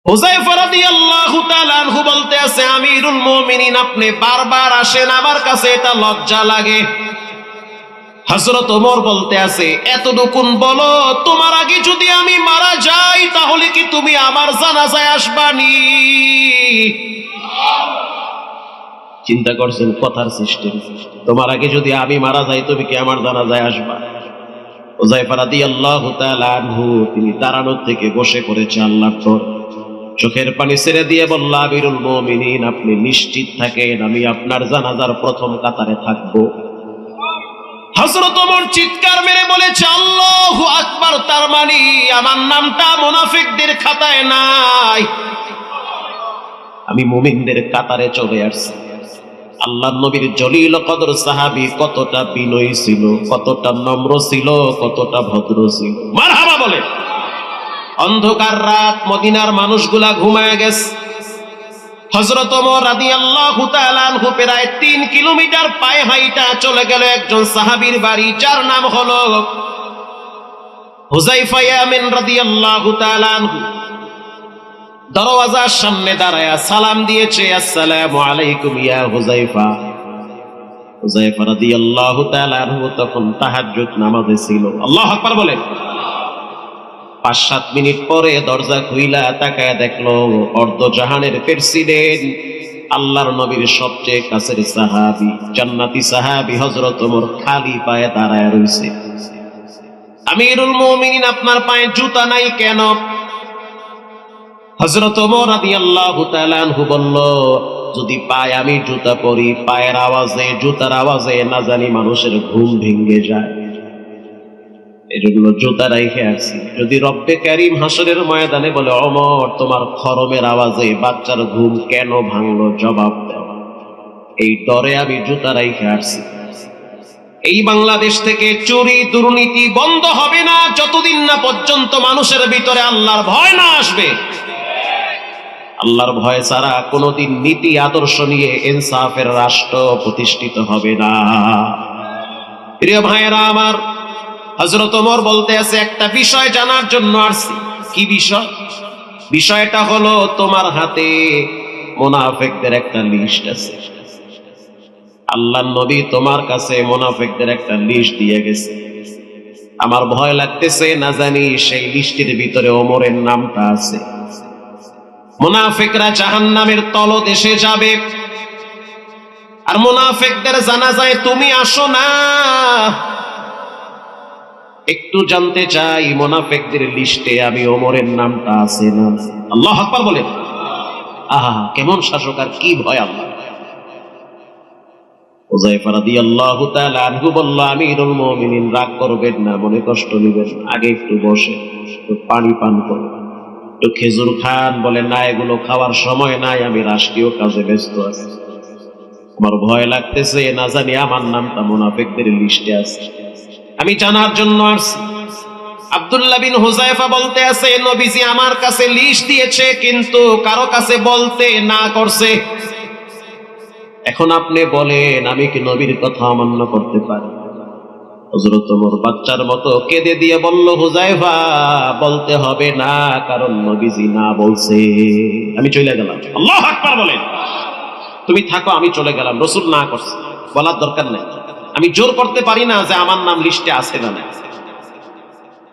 হুযায়ফা রাদিয়াল্লাহু তাআলা আনহু বলতে আছে, আমিরুল মুমিনিন আপনি বারবার আসেন, আমার কাছে এটা লজ্জা লাগে। হযরত ওমর বলতে আছে, এতটুকুন বলো, তোমার আগে যদি আমি মারা যাই তাহলে কি তুমি আমার জানাজায় আসবানি? চিন্তা করছেন কথার সিস্টেম, তোমার আগে যদি আমি মারা যাই তুমি কি আমার জানাজায় আসবা? হুযায়ফা রাদিয়াল্লাহু তাআলা আনহু তিনি দাঁড়ানোর থেকে বসে পড়েছে আল্লাহর পর, চোখের পানি ছেড়ে দিয়ে বলল, আমিরুল মুমিনিন আপনি নিশ্চিত থাকেন আমি আপনার জানাজার প্রথম কাতারে থাকবো। হযরত ওমর চিৎকার মেরে বলেছে, আল্লাহু আকবার, তার মানে আমার নামটা মুনাফিকদের খাতায় নাই, আমি মুমিনদের কাতারে চলে আসছি। আল্লাহর নবীর জলিল কদর সাহাবী কতটা বিনয়ী ছিল, কতটা নম্র ছিল, কতটা ভদ্র ছিল। মারহাবা বলে। অন্ধকার রাত, মদিনার মানুষগুলা ঘুমায় গেছে। হযরত ওমর রাদিয়াল্লাহু তাআলা আনহু প্রায় 3 কিলোমিটার পায়ে হাঁটা চলে গেল একজন সাহাবীর বাড়ি, যার নাম হলো হুযায়ফা ইয়ামিন রাদিয়াল্লাহু তাআলা আনহু। দরওয়াজার সামনে দাঁড়ায়া সালাম দিয়েছে, আসসালামু আলাইকুম ইয়া হুযায়ফা। হুযায়ফা রাদিয়াল্লাহু তাআলা আনহু তখন তাহাজ্জুদ নামাজে ছিল। আল্লাহু আকবার বলে। 5-7 মিনিট পরে দরজা খুইলা তাকায়া দেখলো অর্ধ জাহানের প্রেসিডেন্ট, আল্লাহর নবীর সবচেয়ে কাছের সাহাবী, জান্নাতি সাহাবী হযরত ওমর খালি পায়ে দাঁড়ায় রইছে। আমিরুল মুমিনিন আপনার পায়ে জুতা নাই কেন? হযরত ওমর রাদিয়াল্লাহু তাআলা আনহু বলল, যদি পায়ে আমি জুতা পরি, পায়ের আওয়াজে, জুতার আওয়াজে না জানি মানুষের ঘুম ভেঙে যায়, এজন্য জুতা রাইখে আসছি। যদি রব্বে কারীম হাসরের ময়দানে বলে, ওমর তোমার খরমের আওয়াজে বাচ্চার ঘুম কেন ভাঙলো, জবাব দাও, এই ডরে আমি জুতা রাইখে আসছি। এই বাংলাদেশ থেকে চুরি দুর্নীতি বন্ধ হবে না যতদিন না পর্যন্ত মানুষের ভিতরে আল্লাহর ভয় না আসবে। আল্লাহর ভয় ছাড়া কোনোদিন নীতি আদর্শ নিয়ে ইনসাফের রাষ্ট্র প্রতিষ্ঠিত হবে না। প্রিয় ভাইয়েরা আমার, হযরত ওমর বলতে আছে, একটা বিষয় জানার জন্য আসছি। কি বিষয়? বিষয়টা হলো তোমার হাতে মুনাফিকদের একটা লিস্ট আছে। আল্লাহর নবী তোমার কাছে মুনাফিকদের একটা লিস্ট দিয়ে গেছে। আমার ভয় লাগতেছে না জানি সেই লিস্টের ভিতরে ওমরের নামটা আছে। মুনাফিকরা জাহান্নামের তলদেশে যাবে, আর মুনাফিকদের জানাজায় তুমি আসো না। একটু জানতে চাই মুনাফিকদের লিস্টে আমি ওমরের নামটা আছে না? আল্লাহু আকবার বলে। আহা, কেমন শাসক আর কি ভয় আল্লাহ। হুযায়ফা রাদিয়াল্লাহু তাআলা আনহু বলল, আমিরুল মুমিনিন রাগ করবেন না, মনে কষ্ট নেবেন, আগে একটু বসে, একটু পানি পান করুন, একটু খেজুর খান। বলে, না, এগুলো খাওয়ার সময় নাই, আমি রাষ্ট্রীয় কাজে ব্যস্ত আছি, আমার ভয় লাগতেছে না জানি আমার নামটা মুনাফিকদের লিস্টে আছে, আমি জানার জন্য আসছি। আব্দুল্লাহ বিন হুযায়ফা বলতে আছে, নবীজি আমার কাছে লিস্ট দিয়েছে কিন্তু কারো কাছে বলতে না করছে। এখন আপনি বলেন, আমি কি নবীর কথা অমান্য করতে পারি? হযরত ওমর বাচ্চার মতো কেঁদে দিয়ে বলল, হুযায়ফা বলতে হবে না, কারণ নবীজি না বলছে, আমি চলে গেলাম। আল্লাহু আকবার বলেন। তুমি থাকো, আমি চলে গেলাম, রাসূল না করছে, বলার দরকার নেই, আমি জোর করতে পারি না যে আমার নাম লিস্টে আছে না।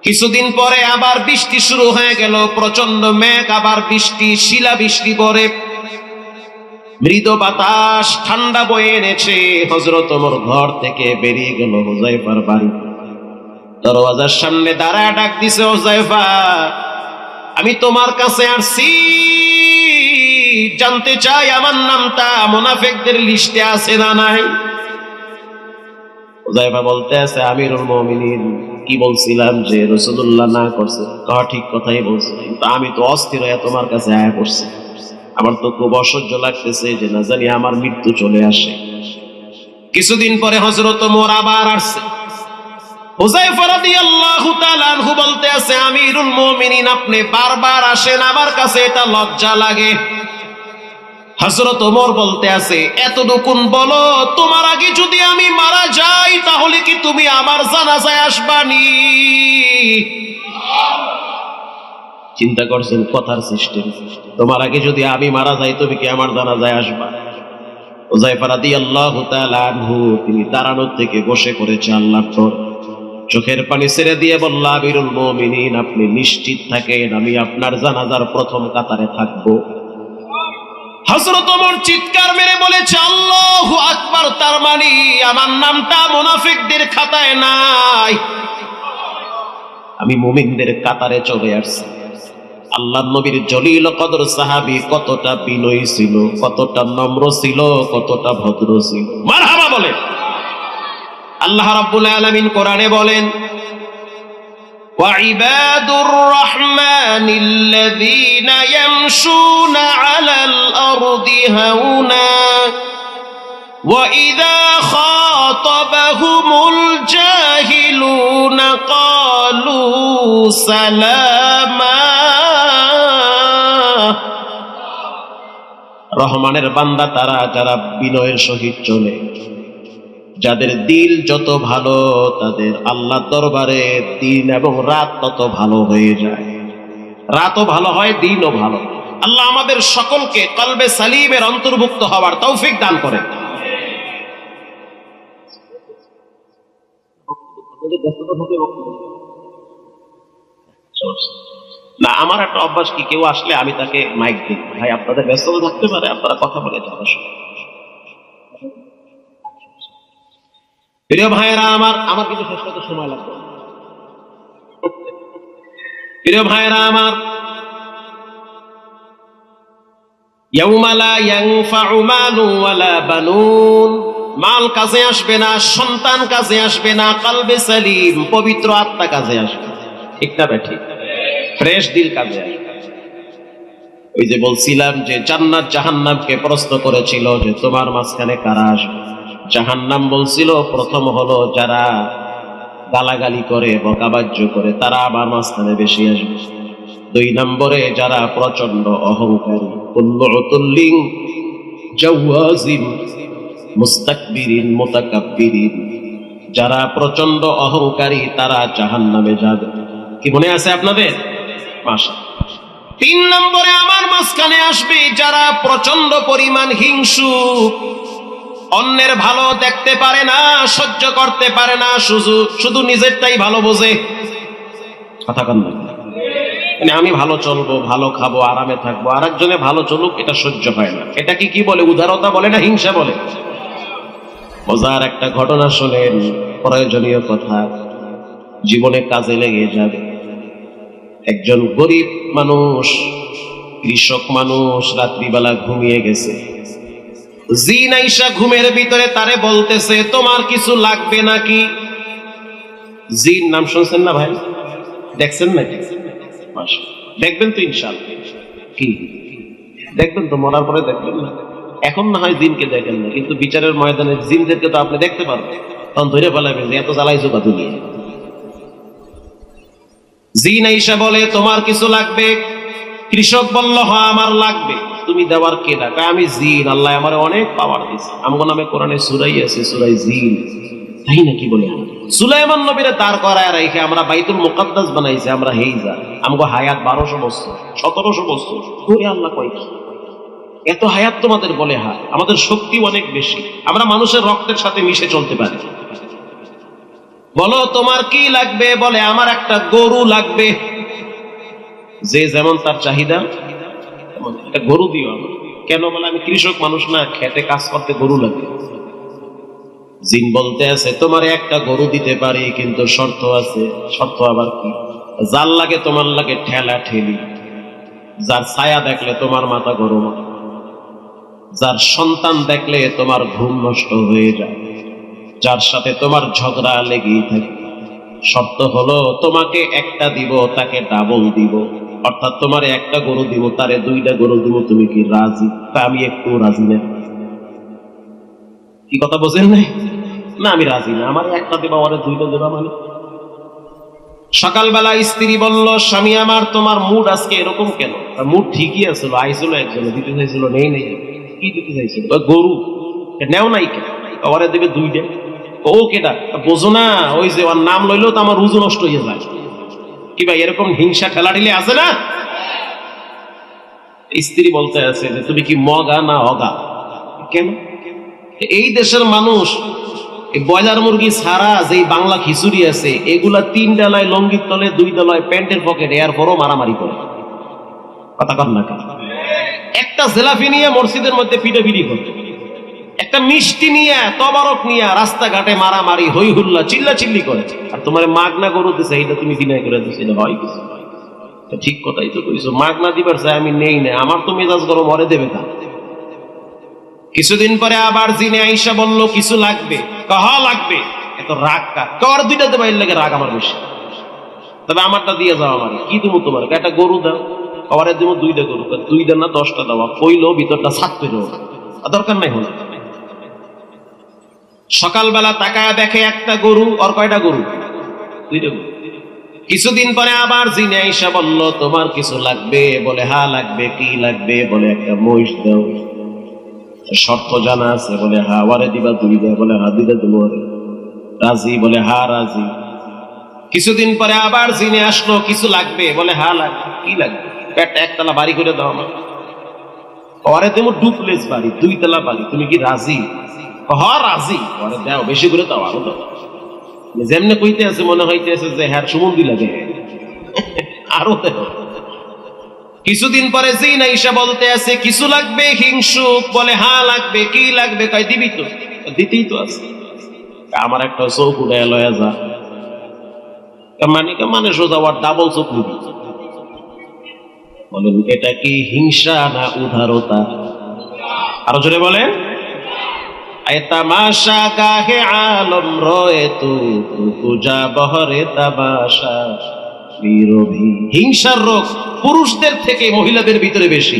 কিছুদিন পরে আবার বৃষ্টি শুরু হয়ে গেল, প্রচন্ড মেঘ, আবার বৃষ্টি, শিলা বৃষ্টি পড়ে, মৃদু বাতাস ঠান্ডা বয়ে এনেছে। হযরত ওমর ঘর থেকে বেরিয়ে গেল হুযায়ফার বাড়ি। দরওয়াজার সামনে দাঁড়ায় ডাক দিছে, হুযায়ফা আমি তোমার কাছে আসছি, জানতে চাই আমার নামটা মুনাফিকদের লিস্টে আছে না নাই? হুযায়ফা বলতে আছে, আমিরুল মুমিনিন কি বলছিলাম যে রাসূলুল্লাহ না করছে? ঠিক কথাই বলছে, কিন্তু আমি তো অস্থির হয়ে তোমার কাছে আয়া পড়ছি, আমার তো খুব অসহ্য লাগতেছে যে না জানি আমার মৃত্যু চলে আসে। কিছুদিন পরে হযরত ওমর আবার আসছে। হুযায়ফা রাদিয়াল্লাহু তাআলা আনহু বলতে আছে, আমিরুল মুমিনিন আপনি বারবার আসেন, আমার কাছে এটা লজ্জা লাগে। হযরত ওমর বলতে আছে, এতটুকুন বলো, তোমার আগে যদি আমি মারা যাই তাহলে কি তুমি আমার জানাজায় আসবানি? চিন্তা করছেন কথার সিস্টেম, তোমার আগে যদি আমি মারা যাই তুমি কি আমার জানাজায় আসবা? হুযায়ফা রাদিয়াল্লাহু তাআলা আনহু তিনি দাঁড়ানোর থেকে বসে পড়েছে আল্লাহর তর, চোখের পানি ছেড়ে দিয়ে বলল, আমিরুল মুমিনিন আপনি নিশ্চিত থাকেন আমি আপনার জানাজার প্রথম কাতারে থাকবো। হযরত ওমর চিৎকার মেরে বলেছে, আল্লাহু আকবার, তার মানে আমার নামটা মুনাফিকদের খাতায় নাই, আমি মুমিনদের কাতারে চলে আসছি। আল্লাহর নবীর জলিল কদর সাহাবী কতটা বিনয়ী ছিল, কতটা নম্র ছিল, কতটা ভদ্র ছিল। মারহাবা বলে। আল্লাহ রাব্বুল আলামিন কোরআনে বলেন, وعباد الرحمن الذين يمشون على الأرض هونا وإذا خاطبهم الجاهلون قالوا سلاما। রহমানের বান্দা তারা যারা বিনয়ের সহিত চলে, যাদের দিল যত ভালো তাদের আল্লাহর দরবারে দিন এবং রাত তত ভালো হয়ে যায়। রাতও ভালো হয়, দিনও ভালো। আল্লাহ আমাদের সকলকে কলবে সালিমের অন্তর্ভুক্ত হওয়ার তৌফিক দান করে। না, আমার একটা অভ্যাস কি, কেউ আসলে আমি তাকে মাইক দিই, ভাই আপনাদের ব্যস্ততা থাকতে পারে, আপনারা কথা বলে যাবেন। প্রিয় ভাইয়েরা আমার কিন্তু শেষ করতে সময় লাগবে। প্রিয় ভাইয়েরা আমার, ইয়াউমা লা ইয়ানফাউ মালুন ওয়ালা বানুন, মাল কাজে আসবে না, সন্তান কাজে আসবে না, কলবে সালিম পবিত্র আত্মা কাজে আসবে। ঠিক না ঠিক? ফ্রেশ দিল কাজে আসবে। ওই যে বলছিলাম যে জান্নাত জাহান্নামকে প্রশ্ন করেছিল যে তোমার মাঝখানে কারা আসবে? জাহান্নাম বলছিল প্রথম হলো যারা গালাগালি করে, বকাবাজ্য করে, তারা আমার মাঝখানে বেশি আসবে। 2 নম্বরে যারা প্রচন্ড অহংকারী, কুল্লু উতুল্লিন জাওয়াজিন মুস্তাকবিরিন মুতাকাব্বিরিন, যারা প্রচন্ড অহংকারী তারা জাহান্নামে যাবে। কি মনে আছে আপনাদের? মাশাআল্লাহ। 3 নম্বরে আমার মাঝখানে আসবে যারা প্রচন্ড পরিমাণ হিংসুক, অন্যের ভালো দেখতে পারে না, সহ্য করতে পারে না, শুধু নিজেরটাই ভালো বোঝে। কথা কন না, মানে আমি ভালো চলবো, ভালো খাবো, আরামে থাকবো, আরেকজনে ভালো চলুক এটা সহ্য হয় না। এটা কি বলে? উদারতা বলে না হিংসা বলে? মজার একটা ঘটনা শোনেন, প্রয়োজনীয় কথা, জীবনে কাজে লেগে যাবে। একজন গরিব মানুষ, কৃষক মানুষ রাত্রিবেলা ঘুমিয়ে গেছে। জিন আইসা ঘুমের ভিতরে তারে বলতেছে, তোমার কিছু লাগবে নাকি? জিন নাম শুনছেন না ভাই? দেখছেন নাকি? দেখবেন তো ইনশাআল্লাহ। কি দেখবেন তো? মরার পরে দেখবেন না? এখন না হয় জিনকে দেখেন না, কিন্তু বিচারের ময়দানে জিনদেরকে তো আপনি দেখতে পারবেন। তখন ধরে ফেলাবেন যে এত জ্বালাইছো কত নিয়ে। জিন আইসা বলে, তোমার কিছু লাগবে? কৃষক বলল, হ্যাঁ আমার লাগবে। তুমি দেওয়ার কে? ডাকা আমি জিন, আল্লাহ আমার অনেক পাওয়ার দিয়েছে। আমগো নামে কোরআনে সূরাই আছে, সূরাই জিন। তাই নাকি বলে? সুলাইমান নবীরে দাঁড় করায় রেখে আমরা বাইতুল মুকাদ্দাস বানাইছি, আমরা হেইজা। আমগো হায়াত 1200 বছর, 1700 বছর ধরে। আল্লাহ কয় কি এত হায়াত তোমাদের? বলে হ্যাঁ, আমাদের শক্তি অনেক বেশি, আমরা মানুষের রক্তের সাথে মিশে চলতে পারি। বলো তোমার কি লাগবে? বলে আমার একটা গরু লাগবে। যে যেমন তার চাহিদা, একটা গরু দিও আমার। কেন? বলে আমি কৃষক মানুষ না, খেতে কাজ করতে গরু লাগে। জিন বলতে আছে, তোমার একটা গরু দিতে পারি, কিন্তু শর্ত আছে। শর্ত আবার কি? যার লাগে তোমার লাগে ঠেলা ঠেলি, যার ছায়া দেখলে তোমার মাথা গরম, যার সন্তান দেখলে তোমার ঘুম নষ্ট হয়ে যায়, যার সাথে তোমার ঝগড়া লেগেই থাকে। শর্ত হলো তোমাকে একটা দিব, তাকে ডাবল দিব। অর্থাৎ তোমার একটা গরু দিব, তারে 2টা গরু দিব। তুমি কি রাজি? আমি একটু রাজি না। কি কথা বোঝেন নাই? না আমি রাজি না, আমার একটা দেবা, ওরে 2টা দেবা। মানে সকালবেলা স্ত্রী বলল, স্বামী আমার তোমার মুড আজকে এরকম কেন? মুড ঠিকই আছিল, আইছিল একজনে, দিতে চাইছিল, নেই নেই। কি দিতে চাইছিল? গরু। নেও নাই কেন? ওরে দেবে 2টা। ও কেটা বোঝো না? ওই যে ওর নাম লইলেও তো আমার রুজু নষ্ট হয়ে যায়। কি ভাই এরকম হিংসা ঠেলা ঠেলে আছে না? স্ত্রী বলতে আছে যে তুমি কি মগা না অগা? কেন? এই দেশের মানুষ এই ব্রয়লার মুরগি ছাড়া যে বাংলা খিচুড়ি আছে এগুলা 3 ডালায় লঙ্গির তলে 2 ডালায় প্যান্টের পকেটে এরপরও মারামারি করে। কথা কর না কেন? একটা জেলাফি নিয়ে মসজিদের মধ্যে পিটাপিটি করে, একটা মিষ্টি নিয়ে তবারক নিয়ে রাস্তাঘাটে মারামারি হই হুল্লা চিল্লাচিল্লি করে, আর তোমার মাগনা গরু দিছে এইটা তুমি বিনয় করে দিছো, এটা হয় কিছু? ঠিক কথাই তো কইছো, মাগনা দিবার চাই আমি নেই না, আমার তো মেজাজ গরম হরে দেবে না। কিছুদিন পরে আবার জিনে আইসা বলল কিছু লাগবে, কাহা লাগবে, এত রাগ কার? কর 2টাতে বাইর লাগে, রাগ আমার বেশি, তবে আমারটা দিয়ে যাও। আমার কি তুমি তোমার একটা গরু দাও, আবার দিব 2টা গরু, 2টা না 10টা দেওয়া, কইলো ভিতরটা ছাদ পেল, দরকার নাই হলো। সকালবেলা তাকায় দেখে একটা গরু, আর কয়টা গরু? 2টা গরু। কিছুদিন পরে আবার জিনে আইসা বলল তোমার কিছু লাগবে? বলে হ্যাঁ লাগবে। কি লাগবে? বলে একটা মহিষ দাও। শর্ত জানা আছে? বলে হ্যাঁ। ওয়ারে দিবা 2টা? বলে হ্যাঁ 2টা দেবো। রাজি? বলে হ্যাঁ রাজি। কিছুদিন পরে আবার জিনে আসলো, কিছু লাগবে? বলে হ্যাঁ লাগবে। কি লাগবে? একটা 1তলা বাড়ি করে দাও আমার। ওরে দেবো ডুপ্লেক্স বাড়ি, 2তলা বাড়ি, তুমি কি রাজি? হ্যাঁ রাজি। ওরে দাও, বেশি করে দাও, আরো দাও। যেমনে কইতে আছে মনে হইতেছে যে হ্যাঁ সুমন্দি লাগে, আরো দেও। কিছুদিন পরে জিনা ইসা বলতে আছে কিছু লাগবে হিংসুক? বলে হ্যাঁ লাগবে। কি লাগবে? কয় দিবি তো? দিতেই তো আছে। আমার একটা চোখ উড়ে লয়া যা, মানে সোজা ওর ডাবল চোখ নিবি। বলেন এটা কি হিংসা না উদারতা? আরো জোরে বলেন। তামাশা গাহে আলম রয়ে তু পূজা বহরে তামাশা বিরোধী। হিংসার রোগ পুরুষদের থেকে মহিলাদের ভিতরে বেশি।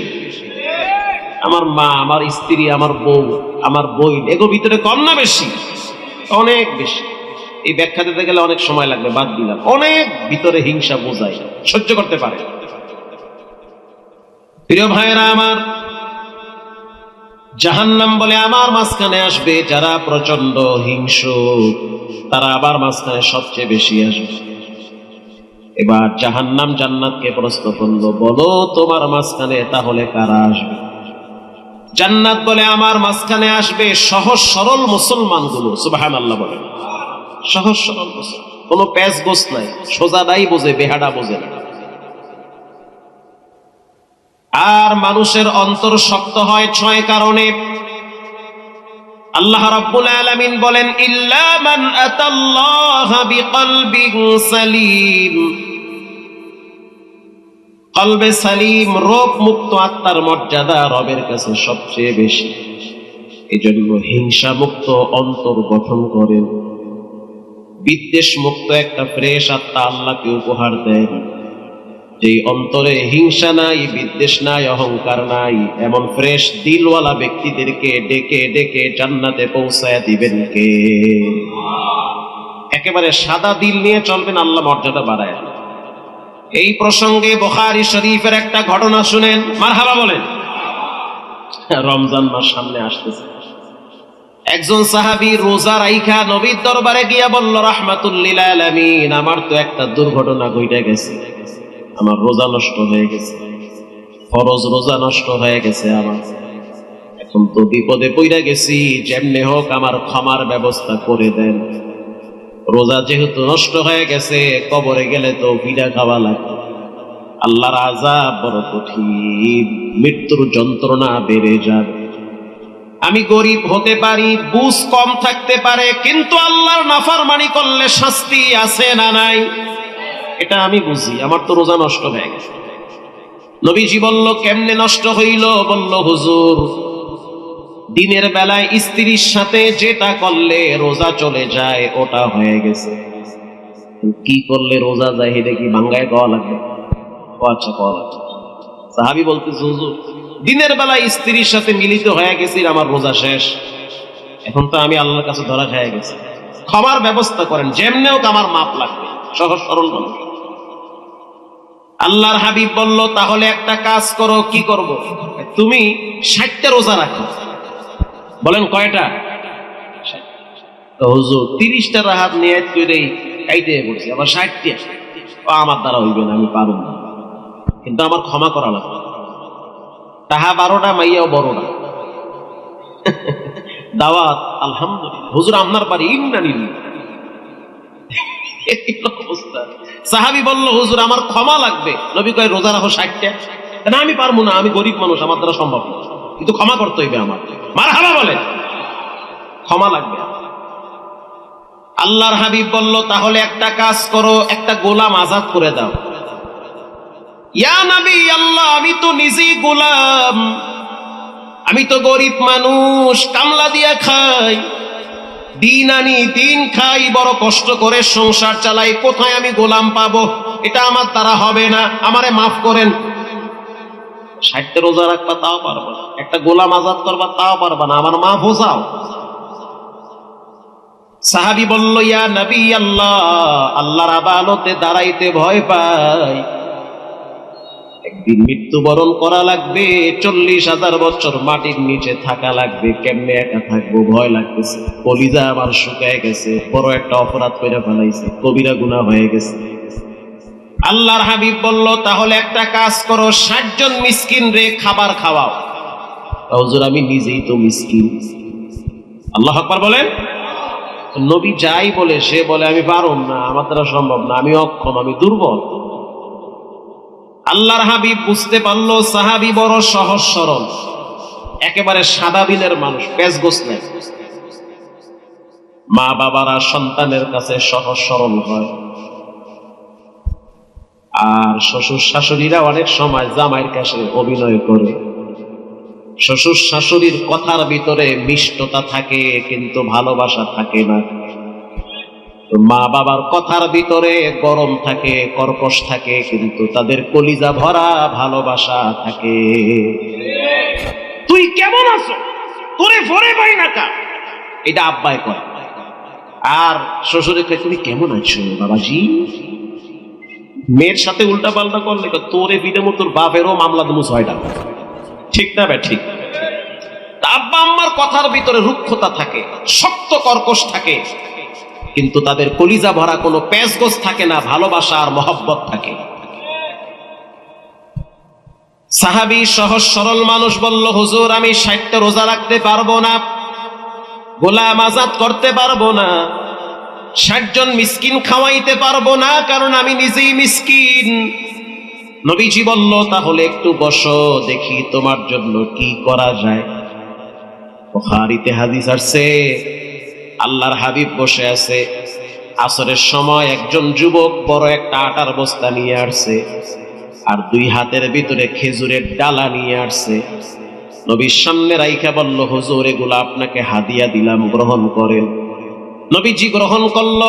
আমার মা, আমার স্ত্রী, আমার বউ, আমার বোন, এগো ভিতরে কম না বেশি? অনেক বেশি। এই ব্যাখ্যা দিতে গেলে অনেক সময় লাগবে, বাদ দিলাম। অনেক ভিতরে হিংসা বোঝায়, সহ্য করতে পারে। প্রিয় ভাইয়েরা আমার, জাহান্নাম বলে আমার মাঝখানে আসবে যারা প্রচন্ড হিংসুক, তারা আবার মাঝখানে সবচেয়ে বেশি আসবে। এবার জাহান্নাম জান্নাতকে প্রশ্ন করলো, বলো তোমার মাঝখানে তাহলে কারা আসবে? জান্নাত বলে আমার মাঝখানে আসবে সহজ সরল মুসলমানগুলো। সুবহানাল্লাহ বলে। সহজ সরল মুসলমান, কোনো প্যাচ গোছ নাই, সোজাদাই বোঝে, বেহাডা বোঝে না। আর মানুষের অন্তর শক্ত হয় 6 কারণে। আল্লাহ রাব্বুল আলামিন বলেন ইল্লা মান আতাল্লাহা বিকলবিন সালিম। কলবে সালিম, রোগ মুক্ত আত্মার মর্যাদা রবের কাছে সবচেয়ে বেশি। এজন্য হিংসা মুক্ত অন্তর গঠন করেন। বিদ্বেষ মুক্ত একটা ফ্রেশ আত্মা আল্লাহকে উপহার দেন। যেই অন্তরে হিংসা নাই, বিদ্বেষ নাই, অহংকার নাই, এমন ফ্রেশ দিলওয়ালা ব্যক্তিদেরকে ডেকে ডেকে জান্নাতে পৌঁছায় দিবেন কে? একেবারে সাদা দিল নিয়ে চলবেন, আল্লাহ মর্যাদা বাড়ায়। এই প্রসঙ্গে বুখারী শরীফের একটা ঘটনা শুনেন। মারহাবা বলেন। রমজান মাস সামনে আসতেছে। একজন সাহাবী রোজা রাইখা নবীর দরবারে গিয়া বলল, রাহমাতুল লিল আলামিন, আমার তো একটা দুর্ঘটনা ঘটে গেছে, আমার রোজা নষ্ট হয়ে গেছে, ফরজ রোজা নষ্ট হয়ে গেছে আমার। এখন তো বিপদে পইড়া গেছি, যেমনে হোক আমার ক্ষমার ব্যবস্থা করে দেন। রোজা যেহেতু নষ্ট হয়ে গেছে, কবরে গেলে তো পিঠা খাওয়া লাগে, আল্লাহর আযাব বড় কঠিন, মৃত্যুর যন্ত্রণা বেড়ে যাবে। আমি গরিব হতে পারি, বুঝ কম থাকতে পারে, কিন্তু আল্লাহর নাফরমানি করলে শাস্তি আছে না নাই এটা আমি বুঝি। আমার তো রোজা নষ্ট হয়ে গেছে। নবীজি বলল, কেমনে নষ্ট হইল? বলল, হুজুর, দিনের বেলায় স্ত্রীর সাথে যেটা করলে রোজা চলে যায় ওটা হয়ে গেছে। কি করলে রোজা যায় এটা কি ভাঙ্গায় কওয়া লাগবে? ও আচ্ছা, কওয়া লাগবে। সাহাবী বলতেছে, হুজুর, দিনের বেলায় স্ত্রীর সাথে মিলিত হয়ে গেছি, আমার রোজা শেষ, এখন তো আমি আল্লাহর কাছে ধরা খেয়ে গেছি, ক্ষমার ব্যবস্থা করেন, যেমনে হোক আমার মাপ লাগবে। সহজ সরল মানুষ। আল্লাহর হাবিব বলল, তাহলে একটা কাজ করো। কি করব? তুমি 60টা রোজা রাখো। বলেন কয়টা? হুজুর 30টা রাহাত নিয়ত করেই কাইতে পড়ছি, আবার 60টা আমার দ্বারা হইবে না, আমি পারব না, কিন্তু আমার ক্ষমা করা লাগবে। তাহা 12টা মাইয়াও বড়টা। দাওয়াত আলহামদুলিল্লাহ, হুজুর আপনার বাড়ি ইন্নানিল্লাহ। অবস্থা। সাহাবী বলল, হুজুর আমার ক্ষমা লাগবে। নবী কয়, রোজা রাখো 60টা। না আমি পারবো না, আমি গরিব মানুষ, আমার দ্বারা সম্ভব না, কিন্তু ক্ষমা করতে হইবে আমার। মারহাবা বলে, ক্ষমা লাগবে। আল্লাহর হাবিব বলল, তাহলে একটা কাজ করো, একটা গোলাম আজাদ করে দাও। ইয়া নবী আল্লাহ, আমি তো নিজেই গোলাম, আমি তো গরিব মানুষ, কামলা দিয়া খাই, দিন আনি দিন খাই, বড় কষ্ট করে সংসার চালাই, কোথায় আমি গোলাম পাবো? এটা আমার দ্বারা হবে না, আমারে মাফ করেন। 60টা রোজা রাখবা তাও পারবা না, একটা গোলাম আজাদ করবা তাও পারবা না, আমার মাফ হোসাও। সাহাবী বলল, ইয়া নবী আল্লাহ, আল্লাহর আদালতে দাঁড়াইতে ভয় পাই, একদিন মৃত্যুবরণ করা লাগবে, 40,000 বছর মাটির নিচে থাকা লাগবে, কেমনে একা থাকবো, ভয় লাগতেছে, কলিজা আমার শুকায় গেছে, বড় একটা অপরাধ করে ফেলাইছে, কবিরা গুনাহ হয়ে গেছে। আল্লাহর হাবিব বলল, তাহলে একটা কাজ করো, 60 জন মিসকিন রে খাবার খাওয়াও। হুজুর আমি নিজেই তো মিসকিন। আল্লাহু আকবার বলেন। নবী যাই বলে, সে বলে আমি পারব না, আমার দ্বারা সম্ভব না, আমি অক্ষম, আমি দুর্বল। আল্লাহর হাবিব বুঝতে পারলো সাহাবী বড় সহজ সরল, একেবারে সাদা দিনের মানুষ, পেঁচগোছ নেই। মা বাবারা সন্তানের কাছে সহজ সরল হয়, আর শ্বশুর শাশুড়িরা অনেক সময় জামাইয়ের কাছে অভিনয় করে। শ্বশুর শাশুড়ির কথার ভিতরে মিষ্টতা থাকে, কিন্তু ভালোবাসা থাকে না। মা বাবার কথার ভিতরে গরম থাকে, কর্কশ থাকে, কিন্তু তাদের কলিজা ভরা ভালোবাসা থাকে। তুই কেমন আছো, তোরে ভরে পাই না কা, এটা আব্বাই কয়। আর শ্বশুরে কয়, তুমি কেমন আছো বাবাজি। মেয়ের সাথে উল্টা পাল্টা করলে তোরে বিদে মতোর বাপেরও মামলা দেবো 6টা। ঠিক না বে ঠিক? আব্বা আম্মার কথার ভিতরে রুক্ষতা থাকে, শক্ত কর্কশ থাকে, কিন্তু তাদের কলিজা ভরা কোনো পেঁচগোছ থাকে না, ভালোবাসা আর মহব্বত থাকে। সাহাবী সহজ সরল মানুষ বলল, হুজুর আমি 60টা রোজা রাখতে পারবো না, গোলাম আজাদ করতে পারবো না, 60 জন মিসকিন খাওয়াইতে পারবো না, কারণ আমি নিজেই মিসকিন। নবীজি বলল, তাহলে একটু বসো, দেখি তোমার জন্য কি করা যায়। বুখারীতে হাদিস আসছে, আল্লাহর হাবিব বসে আছে, আসরের সময় একজন যুবক বড় একটা আটার বস্তা নিয়ে আসছে, আর 2 হাতের ভিতরে খেজুরের ডালা নিয়ে আসছে। নবীর সামনে রাইখা বলল, হুজুর এগুলো আপনাকে হাদিয়া দিলাম, গ্রহণ করেন। নবীজি গ্রহণ করল,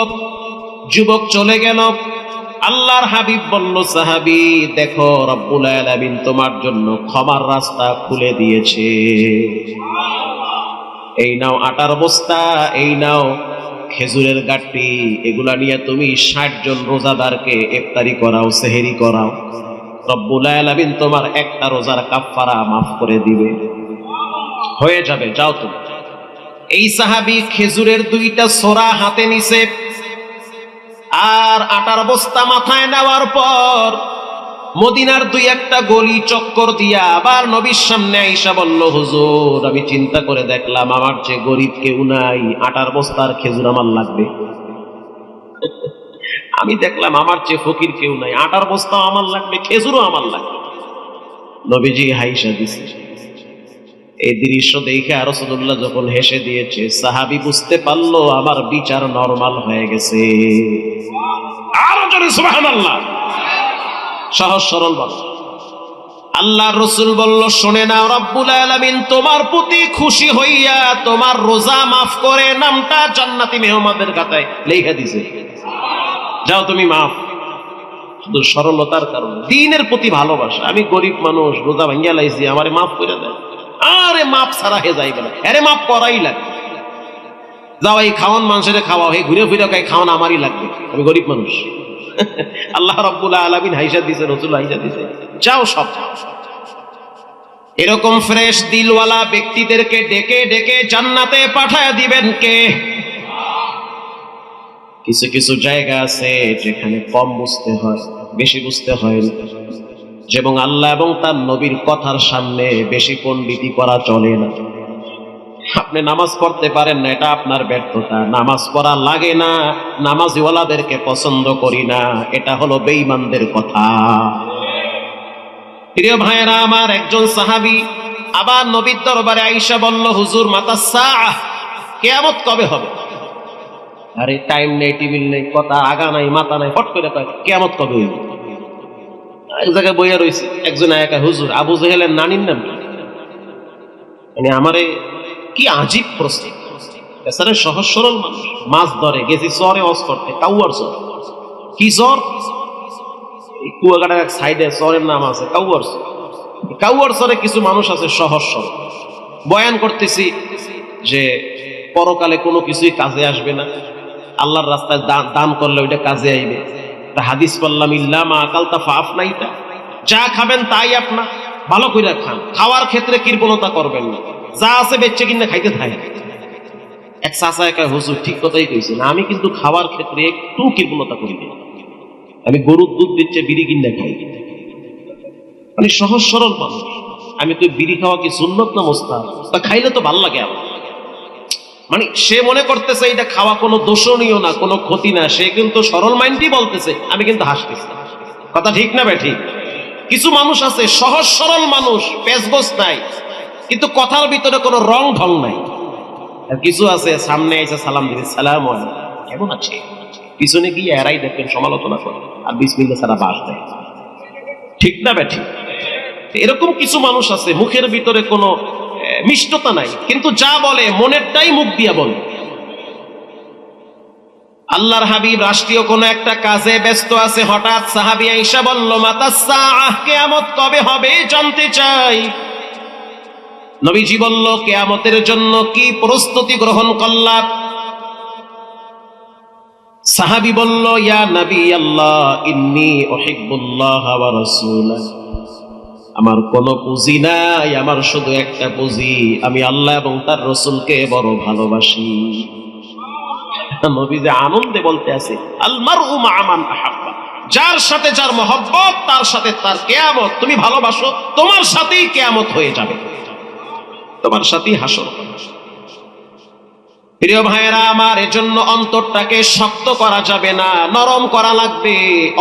যুবক চলে গেল। আল্লাহর হাবিব বলল, সাহাবী দেখো, রব্বুল আলামিন তোমার জন্য ক্ষমার রাস্তা খুলে দিয়েছে। এই নাও আটার বস্তা, এই নাও খেজুরের গাঁটটি, এগুলা নিয়ে তুমি 60 জন রোজাদারকে ইফতারি করাও, সেহরি করাও, রব্বুল আলামিন তোমার একটা রোজার কাফারা মাফ করে দিবে, হয়ে যাবে, যাও তুমি। এই সাহাবী খেজুরের 2টা ছোরা হাতে নিছে, আর আটার বস্তা মাথায় নেওয়ার পর মদিনার 2-1টা গলি চক্কর দিয়া আবার নবীর সামনে আইসা বলল, হুজুর আমি চিন্তা করে দেখলাম, আমার যে গরিব কেউ নাই, আটার বস্তার খেজুর আমার লাগবে। আমি দেখলাম আমার চেয়ে ফকির কেউ নাই, আটার বস্তাও আমার লাগবে, খেজুরও আমার লাগবে। নবীজি হাইসা দিছে। এই দৃশ্য দেখে রাসূলুল্লাহ যখন হেসে দিয়েছে, সাহাবী বুঝতে পারলো আমার বিচার নরমাল হয়ে গেছে। আরো জোরে সুবহানাল্লাহ। সহজ সরল বাবা। আল্লাহর রাসূল বলল, শুনে নাও, রব্বুল আলামিন তোমার প্রতি খুশি হইয়া তোমার রোজা মাফ করে নামটা জান্নাতি মেহমানদের খাতায় লিখে দিয়েছে। যাও তুমি মাফ। শুধু সরলতার কারণে, দ্বীনের প্রতি ভালোবাসা। আমি গরিব মানুষ, রোজা ভাঙ্গিয়া লাইছি, আমারে মাফ করে দেয়। আরে মাপ ছাড়া হে যাইবে না, আরে মাপ করাই লাগবে। যাও এই খাওয়ান মানুষের খাওয়াও, হে ঘুরে ফিরে খাওয়ান আমারই লাগবে, আমি গরিব মানুষ। আল্লাহ রাব্বুল আলামিন হাইসা দিছে, রাসূল হাইসা দিছে, যাও সব। এরকম ফ্রেশ দিলওয়ালা ব্যক্তিদেরকে ডেকে ডেকে জান্নাতে পাঠায় দিবেন কে? কিছু কিছু জায়গা আছে যেখানে কম বুঝতে হয়, বেশি বুঝতে হয় না। এবং আল্লাহ এবং তার নবীর কথার সামনে বেশি পণ্ডিতি করা চলে না। আপনি নামাজ পড়তে পারেন না, এটা আপনার ব্যর্থতা। নামাজ পড়া লাগে না, নামাজিওয়ালাদেরকে পছন্দ করি না, এটা হলো বেঈমানদের কথা। প্রিয় ভাইয়েরা আমার, একজন সাহাবী আবার নবীর দরবারে আইসা বলল, হুজুর মাতা সাআহ, কিয়ামত কবে হবে? আরে টাইম নেই, টেবিল নেই, কথা আগা নাই মাথা নাই, ফট করে কয় কিয়ামত কবে হইবে? এক জায়গায় বইয়া রয়েছে, একজন একা, হুজুর আবু জেহেলের নানির নাম কি? মানে আমারে কি আজীব প্রশ্ন। এছাড়া সহজ সরল মানুষ, মাছ ধরে গেছি চরে অস করতে, কাউয়ার চর। কি চর? কুয়াকাটার এক সাইডে চরের নাম আছে কাউয়ার চর। কাউয়ার চরে কিছু মানুষ আছে সহজ সরল। বয়ান করতেছি যে পরকালে কোনো কিছুই কাজে আসবে না, আল্লাহর রাস্তায় দান করলে ওইটা কাজে আইবে। হাদিস বললাম, ইল্লা মা আকালতা ফাআফনাইতা, যা খাবেন তাই আপনার, ভালো করে খান, খাওয়ার ক্ষেত্রে কৃপণতা করবেন না, যা আছে বেচে কিনে খাইতে থাকে। এক চাচা একা, হুজুর ঠিক কথাই কইছেন, আমি কিন্তু খাওয়ার ক্ষেত্রে একটু কৃপণতা করি না, আমি গরুর দুধ দিচ্ছে বিড়ি কিনে খাই। মানে সহজ সরল মানুষ। আমি তো বিড়ি খাওয়া কি সুন্নত না মুস্তাহাব? তা খাইলে তো ভাল লাগে আমার। মানে সে মনে করতেছে এটা খাওয়া কোনো দোষণীয় না, কোনো ক্ষতি না, সে কিন্তু সরল মাইন্ডই বলতেছে, আমি কিন্তু হাসতেছি। কথা ঠিক না বে ঠিক? কিছু মানুষ আছে সহজ সরল মানুষ, পেশগোছ নাই, কিন্তু কথার ভিতরে কোনো রং ঢং নাই। আর কিছু আছে সামনে এসে সালাম দিবে, সালাম আলাইকুম, কেমন আছে, পিছনে গিয়ে এরাই দেখবেন সমালোচনা করে আর বিসমিল্লাহ ছাড়া বাস দেয়। ঠিক না বে ঠিক? এরকম কিছু মানুষ আছে, মুখের ভিতরে কোনো মিষ্টতা নাই, কিন্তু যা বলে মনেরটাই মুখ দিয়া বলে। আল্লাহর হাবিব রাষ্ট্রীয় কোন একটা কাজে ব্যস্ত আছে, হঠাৎ সাহাবী আয়েশা বলল, মাতা সাআহ, কিয়ামত কবে হবে জানতে চাই। নবীজি বলল, কিয়ামতের জন্য কি প্রস্তুতি গ্রহণ করলা? সাহাবী বলল, ইয়া নবী আল্লাহ, ইন্নী উহিব্বুল্লাহ ওয়া রাসূলাহু, আমার কোনো পুঁজি নাই, আমার শুধু একটা পুঁজি, আমি আল্লাহ এবং তার রাসূলকে বড় ভালোবাসি। নবী যে আনন্দে বলতে আছে, আল মারউ মা মান আহাব্বা, যার সাথে যার মহব্বত তার সাথে তার কিয়ামত। তুমি ভালোবাসো, তোমার সাথেই কিয়ামত হয়ে যাবে, তোমার সাথেই হাসর। প্রিয় ভাইয়েরা আমার, এজন্য অন্তরটাকে শক্ত করা যাবে না, নরম করা লাগবে।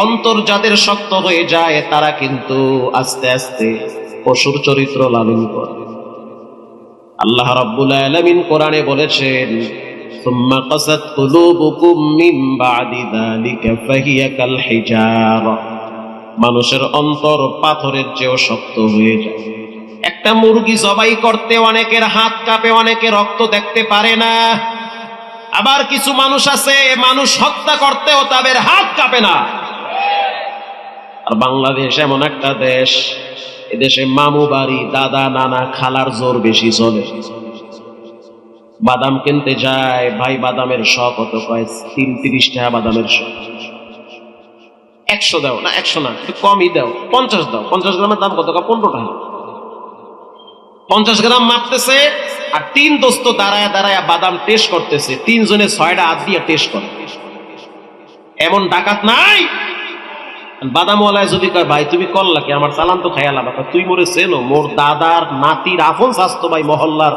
অন্তর যাদের শক্ত হয়ে যায় তারা কিন্তু আস্তে আস্তে পশুর চরিত্র লালন করে। আল্লাহ রাব্বুল আলামিন কোরআনে বলেছেন, সুম্মা কাসাত কুলুবুকুম মিন বাদি যালিকা ফাহিয়া কাল হিজারা, মানুষের অন্তর পাথরের চেয়েও শক্ত হয়ে যায়। একটা মুরগি জবাই করতে অনেকের হাত কাঁপে, অনেকে রক্ত দেখতে পারে না। আবার কিছু মানুষ আছে, মানুষ হত্যা করতেও তাদের হাত কাঁপে না। আর বাংলাদেশ এমন একটা দেশ, এদেশে মামু বাড়ি, দাদা নানা খালার জোর বেশি চলে। বাদাম কিনতে যায়, ভাই বাদামের শ কত, কয় ৩০ টাকা বাদামের শ। ১০০ দাও না, ১০০ না, একটু কমই দাও, ৫০ দাও। ৫০ গ্রামের দাম কত? ১৫ টাকা। ৫০ গ্রাম মাপতেছে, আর ৩ দোস্ত দাঁড়ায় দাঁড়ায় বাদাম টেস্ট করতেছে, ৩ জনে ৬টা হাত দিয়ে টেস্ট করে। এমন ডাকাত নাই? বাদামওয়ালায় যদি কয়, ভাই তুমি করলা কি, আমার চালান তো খাইয়া লাভ, তুই মোরে চেনো, মোর দাদার নাতির আপন স্বাস্থ্য ভাই, মহল্লার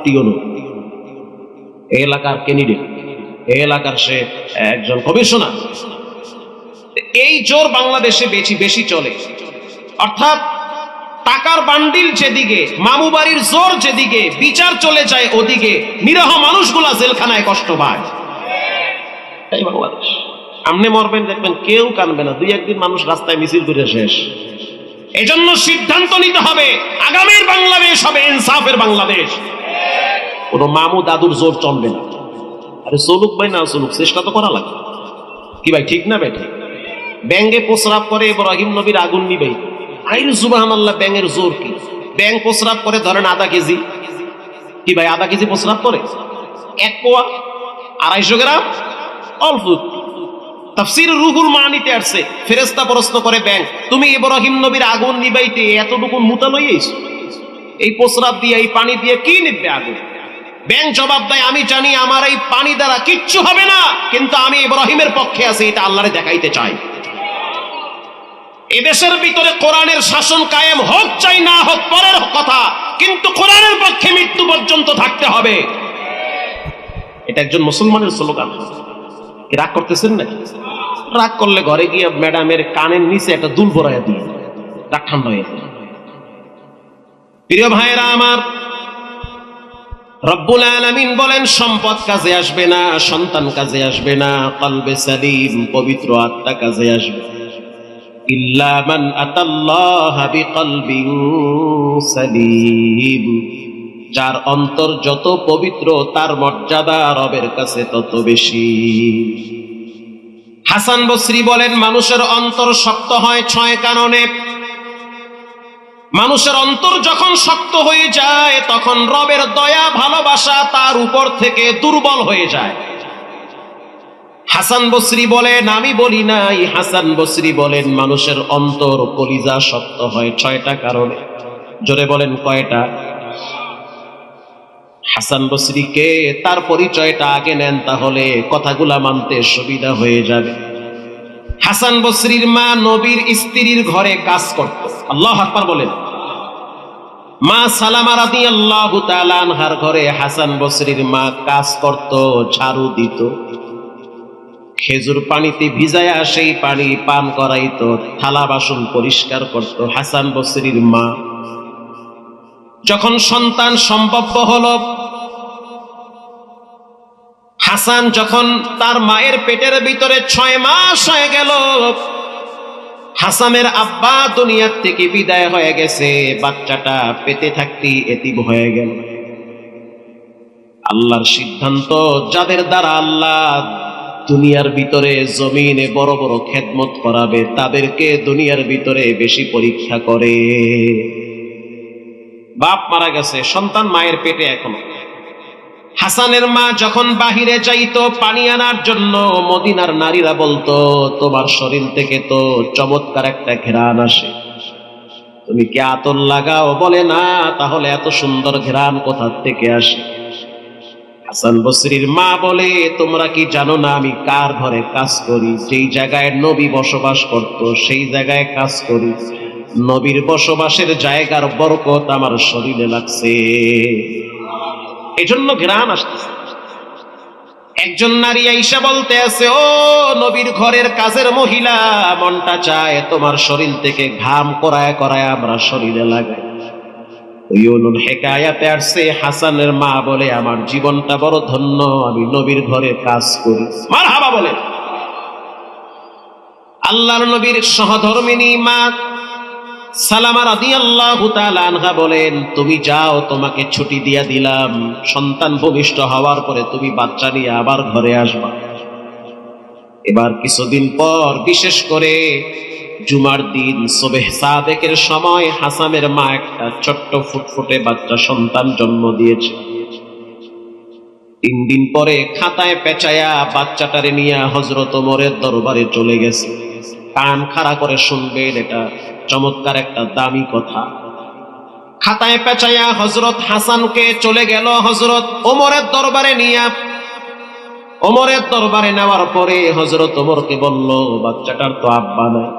টিওনো, এই এলাকার ক্যান্ডিডেট, এই এলাকার সে একজন কমিশনার। এই জোর বাংলাদেশে বেশি বেশি চলে। অর্থাৎ টাকার বান্ডিল যেদিকে, মামু বাড়ির জোর যেদিকে, বিচার চলে যায় ওদিকে, নিরহ মানুষগুলা জেলখানায় কষ্ট পায়। তাই বাংলাদেশ। আমনে মরবেন, দেখবেন কেউ কানবে না, ২-১ দিন মানুষ রাস্তায় মিছিল করে শেষ। এজন্য সিদ্ধান্ত নিতে হবে, আগামীর বাংলাদেশ হবে ইনসাফের বাংলাদেশ। কোন মামু দাদুর জোর চলবে না। আরে চলুক ভাই, না চলুক, চেষ্টা তো করা লাগবে। কি ভাই ঠিক না ভাই ঠিক? ব্যাঙ্গে প্রস্রাব করে ইব্রাহিম নবীর আগুন নিবে। আইরে সুবহানাল্লাহ, ব্যাঙের জোর কি? ব্যাঙ প্রস্রাব করে ধরেন আধা কেজি, কি ভাই আধা কেজি প্রস্রাব করে? ১ পোয়া ২৫০ গ্রাম, অল্প। তাফসীর রুহুল মানিতে আসছে, ফেরেশতা প্রশ্ন করে, ব্যাঙ তুমি ইব্রাহিম নবীর আগুন নিবাইতে এতটুকু মুতা লইয়াইছো, এই প্রস্রাব দিয়ে এই পানি দিয়ে কি নিবে আগুন? ব্যাঙ জবাব দেয়, আমি জানি আমার এই পানি দ্বারা কিচ্ছু হবে না, কিন্তু আমি ইব্রাহিমের পক্ষে আছি, এটা আল্লাহরে দেখাইতে চাই। এদেশের ভিতরে কোরআনের শাসন কায়েম হোক চাই না হোক পরের কথা, কিন্তু কোরআনের পক্ষে মৃত্যু পর্যন্ত থাকতে হবে। এটা একজন মুসলমানের স্লোগান। রাগ করতেছেন না? রাগ করলে ঘরে গিয়ে ম্যাডামের কানের নিচে একটা দুল ভরাইয়া দিয়ে রাগ ঠান্ডা হয়ে যায়। প্রিয় ভাইরা আমার, রব্বুল আলামিন বলেন সম্পদ কাজে আসবে না, সন্তান কাজে আসবে না, কলবে সালিম পবিত্র আত্মা কাজে আসবে। ইল্লা মান আতাল্লাহা বিকলবিন সালিম, যার অন্তর যত পবিত্র তার মর্যাদা রবের কাছে তত বেশি। হাসান বসরি বলেন মানুষের অন্তর শক্ত হয় 6 কারণে। মানুষের অন্তর যখন শক্ত হয়ে যায় তখন রবের দয়া ভালোবাসা তার উপর থেকে দুর্বল হয়ে যায়। হাসান বসরি বলেন, আমি বলি নাই, হাসান বসরি বলেন মানুষের অন্তর কলিজা শক্ত হয় 6টা কারণে। জোরে বলেন কয়টা? হাসান বসরিকে তার পরিচয়টা আগে নেন, তাহলে কথাগুলা মানতে সুবিধা হয়ে যাবে। হাসান বসরির মা নবীর স্ত্রীর ঘরে কাজ করত। আল্লাহু আকবার বলেন। মা সালামা রাদিয়াল্লাহু তাআলা আনহার ঘরে হাসান বসরির মা কাজ করত, ঝাড়ু দিত, খেজুর পানিতে ভিজায়া সেই পানি পান করাইতো, থালা বাসন পরিষ্কার করত হাসান বসরির মা। যখন সন্তান সম্ভব হলো, হাসান যখন তার মায়ের পেটের ভিতরে 6 মাস হয়ে গেল, হাসানের আব্বা দুনিয়ার থেকে বিদায় হয়ে গেছে, বাচ্চাটা পেটে থাকতেই এতিম হয়ে গেল। আল্লাহর সিদ্ধান্ত, যাদের দ্বারা আল্লাহ দুনিয়ার ভিতরে জমিনে বড় বড় খেদমত করাবে তাদেরকে দুনিয়ার ভিতরে বেশি পরীক্ষা করে। বাপ মারা গেছে, সন্তান মায়ের পেটে এখনো। হাসানের মা যখন বাহিরে যাইতো পানি আনার জন্য, মদিনার নারীরা বলতো তোমার শরীর থেকে তো চমৎকার একটা ঘ্রাণ আসে, তুমি কি আতর লাগাও? বলে না, তাহলে এত সুন্দর ঘ্রাণ কোথা থেকে আসে? হাসান বসরির মা বলে তোমরা কি জানো না আমি কার ঘরে কাজ করি? যেই জায়গায় নবী বসবাস করত সেই জায়গায় কাজ করি, নবীর বসবাসের জায়গার বরকত আমার শরীরে লাগছে, এজন্য ঘ্রাণ আসতেছে। একজন নারী আইসা বলতে আছে, ও নবীর ঘরের কাজের মহিলা, মনটা চায় তোমার শরীর থেকে ঘাম করায় করায় আমরা শরীরে লাগাই। ইউনুল হেকায়াতে আসছে, হাসানের মা বলে আমার জীবনটা বড় ধন্য, আমি নবীর ঘরে কাজ করি। মারহাবা বলে। আল্লাহর নবীর সহধর্মিনী মা সালামা রাদিয়াল্লাহু তাআলা আনহা বলেন, তুমি যাও, তোমাকে ছুটি দিয়া দিলাম, সন্তান ভূমিষ্ঠ হওয়ার পরে তুমি বাচ্চা নিয়ে আবার ঘরে আসবা। এবার কিছুদিন পর, বিশেষ করে জুমার দিন সুবহ সাদেকের সময়, হাসানের মা একটা ছোট্ট ফুটফুটে বাচ্চা সন্তান জন্ম দিয়েছে। 3 দিন পরে খাতায় পেঁচায়া বাচ্চাটারে নিয়ে হযরত ওমরের দরবারে চলে গেছে। কান খাড়া করে শুনবেন, এটা চমৎকার একটা দামি কথা। খাতায় পেঁচায়া হযরত হাসানকে চলে গেল হযরত ওমরের দরবারে নিয়ে। ওমরের দরবারে নেওয়ার পরে হযরত ওমরকে বলল, বাচ্চাটার তো আব্বা নাই,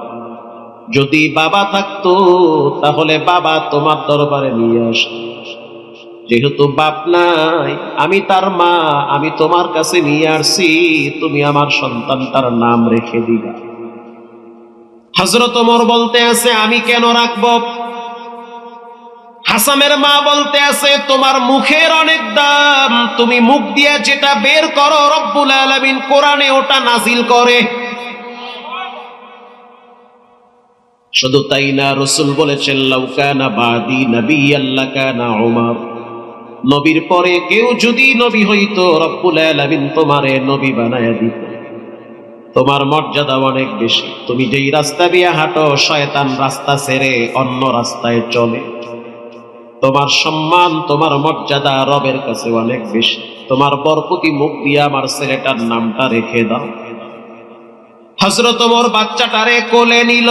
যদি বাবা থাকতো তাহলে বাবা তোমার দরবারে নিয়ে আসতো, যেহেতু বাপ নাই আমি তার মা, আমি তোমার কাছে নিয়ে আসছি, তুমি আমার সন্তানটার নাম রেখে দিবা। হযরত ওমর বলতে আছে, আমি কেন রাখবো? হাসানের মা বলতে আছে, তোমার মুখের অনেক দাম, তুমি মুখ দিয়ে যেটা বের করো রব্বুল আলামিন কোরআনে ওটা নাজিল করে। শুধু তাই না, রাসূল বলেছেন, লাউ কানা বাদি নাবিয়্যান লাকানা উমর, নবীর পরে কেউ যদি নবী হইতো রব্বুল আলামিন তোমারে নবী বানায়া দিত। তোমার মর্যাদা অনেক বেশি, তুমি যেই রাস্তা দিয়ে হাঁটো শয়তান রাস্তা ছেড়ে অন্য রাস্তায় চলে। তোমার সম্মান, তোমার মর্যাদা রবের কাছে অনেক বেশি, তোমার বরকতি মুখ দিয়ে আমার ছেলেটার নামটা রেখে দাও। হযরত ওমর বাচ্চাটারে কোলে নিল।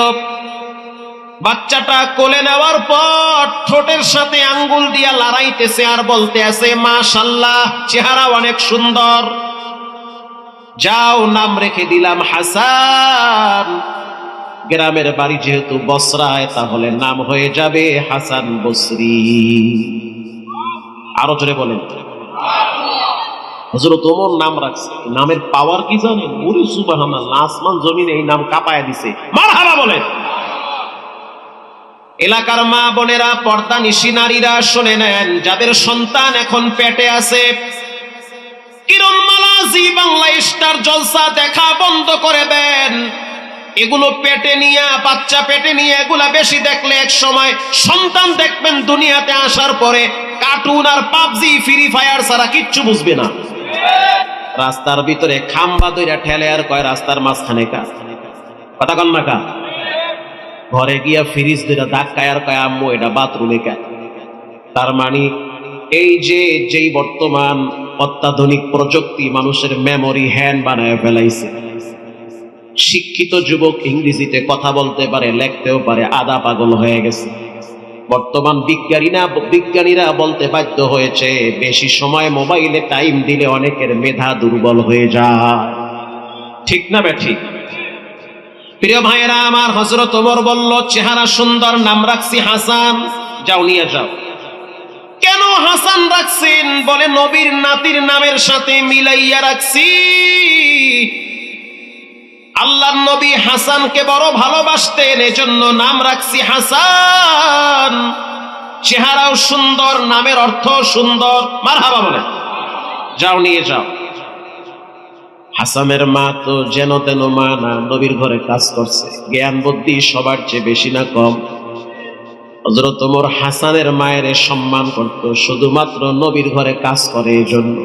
বাচ্চাটা কোলে নেওয়ার পর ঠোঁটের সাথে আঙ্গুল দিয়া লড়াইতেছে আর বলতে আছে, মাশাআল্লাহ, চেহারা অনেক সুন্দর, যাও নাম রেখে দিলাম হাসান। গ্রামের বাড়ি যেহেতু বসরায়, তাহলে নাম হয়ে যাবে হাসান বসরি। আরো জোরে বলেন। হযরত ওমর নাম রাখছে, নামের পাওয়ার কি জানেন? ওরে সুবহানাল্লাহ, আসমান জমিন এই নাম কাঁপায় দিছে। মারহাবা বলেন। এলাকার মা বোনেরা, পর্দা নিশি নারীরা শুনে নেন, যাদের সন্তান এখন পেটে আছে, কিরণমালা জি বাংলা স্টার জলসা দেখা বন্ধ করে দেন। এগুলো পেটে নিয়ে, বাচ্চা পেটে নিয়ে এগুলা বেশি দেখলে এক সময় সন্তান দেখবেন দুনিয়াতে আসার পরে কার্টুন আর পাবজি ফ্রি ফায়ার ছাড়া কিচ্ছু বুঝবে না। রাস্তার ভিতরে খাম্বা দইরা ঠেলে আর কয় রাস্তার মাঝখানে কা, কথা কন না কা। ঘরে গিয়া ফ্রিজ দইরা ধাক্কায় আর কয় আম্মু এটা বাথরুমে কা। তার মানে এই যেই বর্তমান অত্যাধুনিক প্রযুক্তি মানুষের মেমোরি হ্যান্ড বানায় ফেলাইছে। শিক্ষিত যুবক ইংরেজিতে কথা বলতে পারে, লিখতেও পারে, আধা পাগল হয়ে গেছে। বর্তমান বিজ্ঞানীরা বলতে বাধ্য হয়েছে, বেশি সময় মোবাইলে টাইম দিলে অনেকের মেধা দুর্বল হয়ে যায়। ঠিক না ঠিক? প্রিয় ভাইয়েরা আমার, হযরত ওমর বলল চেহারা সুন্দর, নাম রাখছি হাসান। যাও নিয়ে যাও। কেন হাসান রাখছেন? বলে নবীর নাতির নামের সাথে মিলাইয়া রাখছি। আল্লাহর নবী হাসানকে বড় ভালোবাসতেন, এজন্য নাম রাখছি হাসান। চেহারাও সুন্দর, নামের অর্থ সুন্দর। মারহাবা বলে। যাও নিয়ে যাও। হাসানের মা তো যেন তেন মা না, নবীর ঘরে কাজ করছে, জ্ঞান বুদ্ধি সবার চেয়ে বেশি না কম। হযরত ওমর হাসানের মায়ের সম্মান করত, শুধুমাত্র নবীর ঘরে কাজ করে এই জন্য।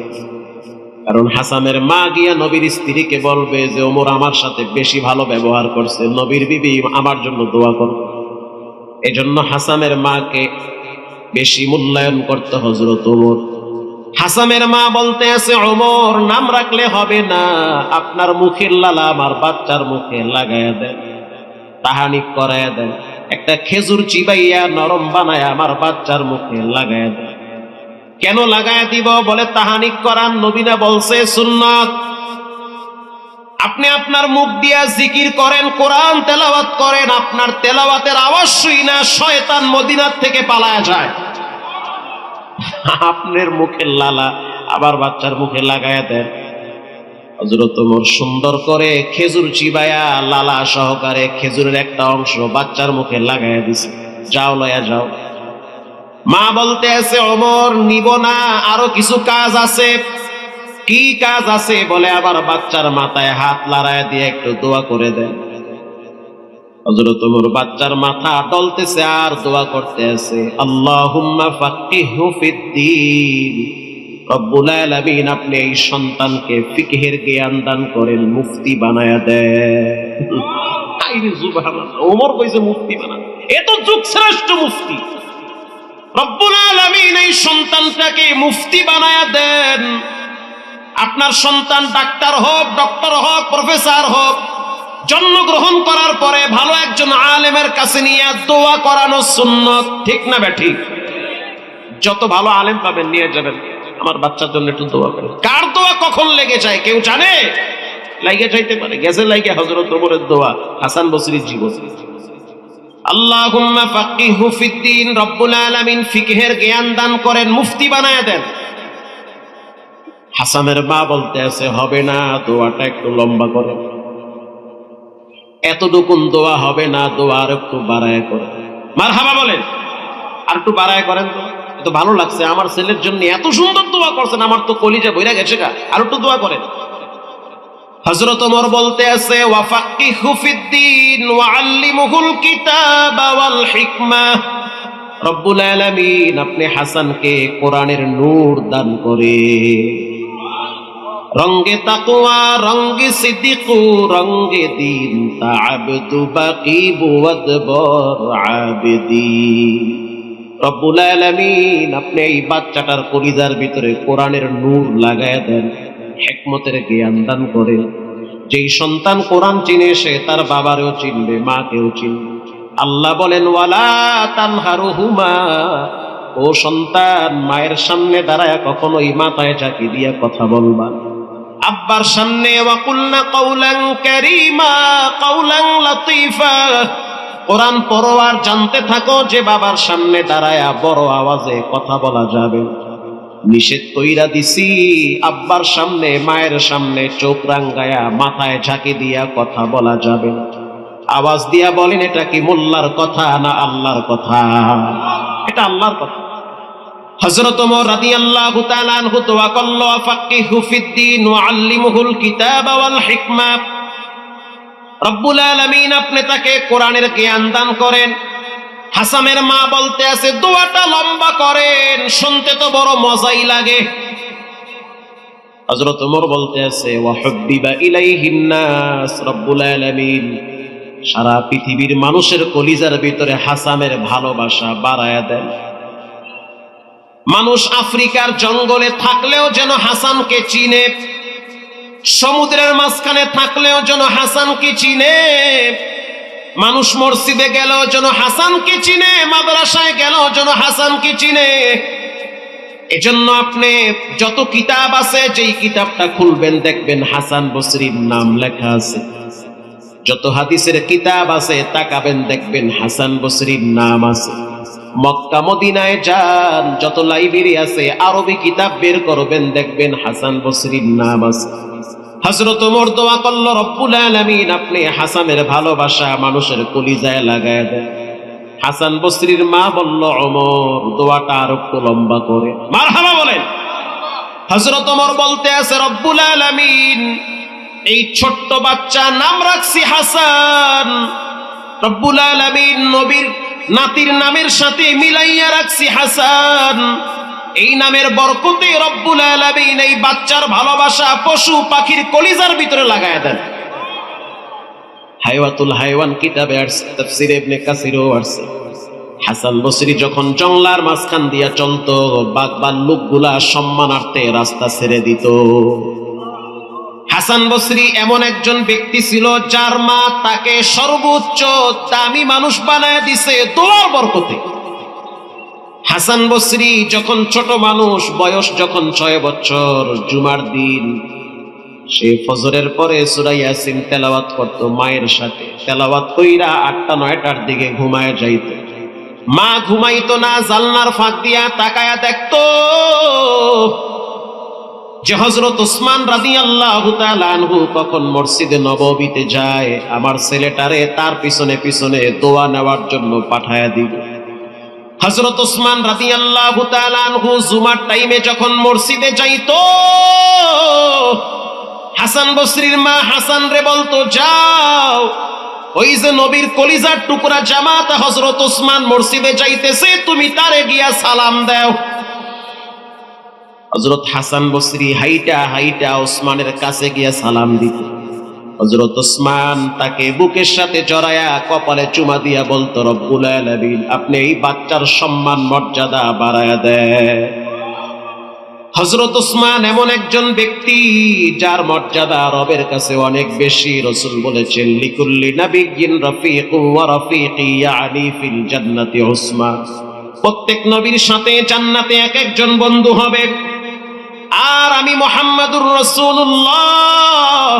কারণ হাসানের মা গিয়া নবীর স্ত্রীকে বলবে যে ওমর আমার সাথে বেশি ভালো ব্যবহার করছে, নবীর বিবি আমার জন্য দোয়া করবে। এজন্য হাসানের মাকে বেশি মূল্যায়ন করতে হযরত ওমর। হাসানের মা বলতে আছে, ওমর নাম রাখলে হবে না, আপনার মুখের লালা আমার বাচ্চার মুখে লাগায়া দেন, তাহানিক করায়া দেন, একটা খেজুর চিবাইয়া নরম বানায় আমার বাচ্চার মুখে লাগায়া দেন। কেন লাগায়া দিব? বলে তাহানিক করান নবী না বলছে সুন্নাত। আপনি আপনার মুখ দিয়া জিকির করেন, কোরআন তেলাওয়াত করেন, আপনার তেলাওয়াতের আওয়াজ শুই না শয়তান মদিনার থেকে পালায়া যায়। আপনার মুখের লালা আবার বাচ্চার মুখে লাগায়া দেন। হযরত ওমর সুন্দর করে খেজুর চিবায়া লালা সহকারে খেজুরের একটা অংশ বাচ্চার মুখে লাগায়া দিছে। যাও লয়া যাও। মা বলতে আছে, ওমর নিব না, আরো কিছু কাজ আছে। কি কাজ আছে? বলে আবার বাচ্চার মাথায় হাত লাড়ায় দিয়ে একটু দোয়া করে দেন। হযরত ওমর বাচ্চার মাথা ডলতেছে আর দোয়া করতে আছে, আল্লাহুম্মা ফাক্কিহু ফিদ্দীন। রব্বুল আলামিন আপনি এই সন্তানকে ফিকহের জ্ঞান দান করেন, মুফতি বানায়া দেন। আইরে সুবহানাল্লাহ, ওমর কইছে মুফতি বানান, এ তো যুগ শ্রেষ্ঠ মুফতি। রব্বুল আলামিন এই সন্তানটাকে মুফতি বানায়া দেন। আপনার সন্তান ডাক্তার হোক, ডক্টর হোক, প্রফেসর হোক, জন্মগ্রহণ করার পরে ভালো একজন আলেমের কাছে নিয়ে দোয়া করানো সুন্নত। ঠিক না ঠিক? যত ভালো আলেম পাবেন নিয়ে যাবেন, আমার বাচ্চার জন্য একটু দোয়া করেন। কার দোয়া কখন লেগে যায় কেউ জানে? লাগে যাইতে পারে, গেছে লাগে হযরত ওমরের দোয়া, হাসান বসরির জীবন। আল্লাহুম্মা ফাক্কিহু ফিদ্দীন, রব্বুল আলামিন ফিকহের জ্ঞান দান করেন, মুফতি বানায় দেন। হাসানের মা বলতে আছে, হবে না, দোয়াটা একটু লম্বা করেন। এতটুকুন দোয়া হবে না, দোয়া আর একটু বাড়ায় করেন। মারহাবা বলেন। আর একটু বাড়ায় করেন তো, এত ভালো লাগছে, আমার ছেলের জন্য এত সুন্দর দোয়া করছেন, আমার তো কলিজা বইরা গেছে গা, আর একটু দোয়া করেন। হযরত ওমর বলতে আছে, ওয়া ফাক্কিহু ফিদ্দীন ওয়া আল্লিমুহুল কিতাবা ওয়াল হিকমা। রব্বুল আলামিন আপনি হাসানকে কোরআনের নূর দান করে, রঙ্গে তাকওয়া, রঙ্গে সিদ্দিক, রঙ্গে দিন, তা'আবদু বাকি বুয়াদবর আবেদি। রব্বুল আলামিন আপনি এই বাচ্চাটার কলিজার ভিতরে কোরআনের নূর লাগায় দেন, হিকমতের জ্ঞান দান করেন। যেই সন্তান কোরআন চিনে সে তার বাবারেও চিনবে, মাকেও চিনবে। আল্লাহ বলেন, ওয়ালা তানহারুহুমা, ও সন্তান মায়ের সামনে দাঁড়ায় কখনোই মাথায় চাকি দিয়া কথা বলবা। আব্বার সামনে ওয়াকুলনা কাউলান কারীমা কাউলান লাতীফা, কোরআন পড়ো আর জানতে থাকো যে বাবার সামনে দাঁড়ায়া বড় আওয়াজে কথা বলা যাবে। নিষেধ কইরা দিছি আব্বার সামনে মায়ের সামনে চোখ রাঙ্গায়া মাথায় ঝাঁকি দিয়া কথা বলা যাবে না। আওয়াজ দিয়া বলেন এটা কি মোল্লার কথা না আল্লাহর কথা? এটা আল্লাহর কথা। হযরত ওমর রাদিয়াল্লাহু তাআলা আনহু দোয়া করল ফাক্কিহু ফিদ্দীন ওয়া আল্লিমুহুল কিতাবা ওয়াল হিকমা, রব্বুল আলামিন আপনি তাকে কোরআনের জ্ঞান দান করেন। হাসানের মা বলতে আছে দোয়াটা লম্বা করেন, শুনতে তো বড় মজাই লাগে। হযরত ওমর বলতে আছে ওয়া হুব্বিবা ইলাইহিন নাস, রব্বুল আলামিন সারা পৃথিবীর মানুষের কলিজার ভিতরে হাসানের ভালোবাসা বাড়ায়া দেন। মানুষ আফ্রিকার জঙ্গলে থাকলেও যেন হাসানকে চিনে, সমুদ্রের মাঝখানে থাকলেও যেন হাসানকে চিনে, মানুষ মসজিদে গেলেও যেন হাসানকে চিনে, মাদ্রাসায় গেলেও যেন হাসানকে চিনে। এজন্য আপনি যত কিতাব আছে যেই কিতাবটা খুলবেন দেখবেন হাসান বসরির নাম লেখা আছে। যত হাদিসের কিতাব আছে তাকাবেন দেখবেন হাসান বসরির নাম আছে। মক্কা মদিনায় যান, যত লাইব্রেরি আছে আরবি কিতাব বের করবেন দেখবেন হাসান বসরির নাম আছে। হযরত ওমর দোয়া করল রব্বুল আলামিন আপনি হাসানের ভালোবাসা মানুষের কলিজায় লাগায় দেন। হাসান বসরির মা বলল ওমর দোয়াটা আর একটু লম্বা করে। মারহাবা বলেন। হযরত ওমর বলতে আছে রব্বুল আলামিন এই ছোট্ট বাচ্চা নাম রাখছি হাসান, রব্বুল আলামিন নবীর নাতির নামের সাথে মিলাইয়া রাখছি হাসান। এই নামের বরকতে রব্বুল আলামিন এই বাচ্চার ভালোবাসা পশু পাখির কলিজার ভিতরে লাগায়া দেন। হায়াতুল হায়ওয়ান কিতাবে আসছে, তাফসীরে ইবনে কাসিরও আসছে, হাসান বসরি যখন জঙ্গলার মাঝখান দিয়া চলতো বাঘ ভাল্লুকগুলা সম্মানার্থে রাস্তা ছেড়ে দিত। হাসান বসরি এমন একজন ব্যক্তি ছিল যার মা তাকে সর্বোচ্চ দামি মানুষ বানায় দিছে দোয়ার বরকতে। হাসান বসরি যখন ছোট মানুষ, বয়স যখন 6 বছর, জুমার দিন সে ফজরের পরে সূরা ইয়াসিন তেলাওয়াত করত মায়ের সাথে। তেলাওয়াত কইরা 8টা-9টার দিকে ঘুমায় যাইত। মা ঘুমাইতো না, জানলার ফাঁক দিয়া তাকায়া দেখতো যে হযরত ওসমান রাদিয়াল্লাহু তাআলা আনহু কখন মসজিদে নববীতে যায়, আমার ছেলেটারে তার পিছনে পিছনে দোয়া নেওয়ার জন্য পাঠায়া দিব। হযরত ওসমান রাদিয়াল্লাহু তাআলা আনহু জুমার টাইমে যখন মসজিদে যাইতো, হাসান বসরির মা হাসান রে বলতো যাও, ওই যে নবীর কলিজার টুকরা জামাত হযরত ওসমান মসজিদে যাইতেছে, তুমি তারে গিয়া সালাম দাও। হযরত হাসান বসরি হাইটা হাইটা ওসমানের কাছে গিয়া সালাম দিত। হযরত ওসমান তাকে বুকের সাথে জড়ায়া কপালে চুমা দিয়া বলতো রব্বুল আলামিন আপনি এই বাচ্চার সম্মান মর্যাদা বাড়ায়া দেন। হযরত ওসমান এমন একজন ব্যক্তি যার মর্যাদা রবের কাছে অনেক বেশি। রাসূল বলেছেন লিকুল্লি নাবিয়্যিন রাফীকুন ওয়া রাফীকি ইয়ানি ফিল জান্নাতি ওসমান, প্রত্যেক নবীর সাথে জান্নাতে এক একজন বন্ধু হবে, আর আমি মুহাম্মাদুর রাসূলুল্লাহ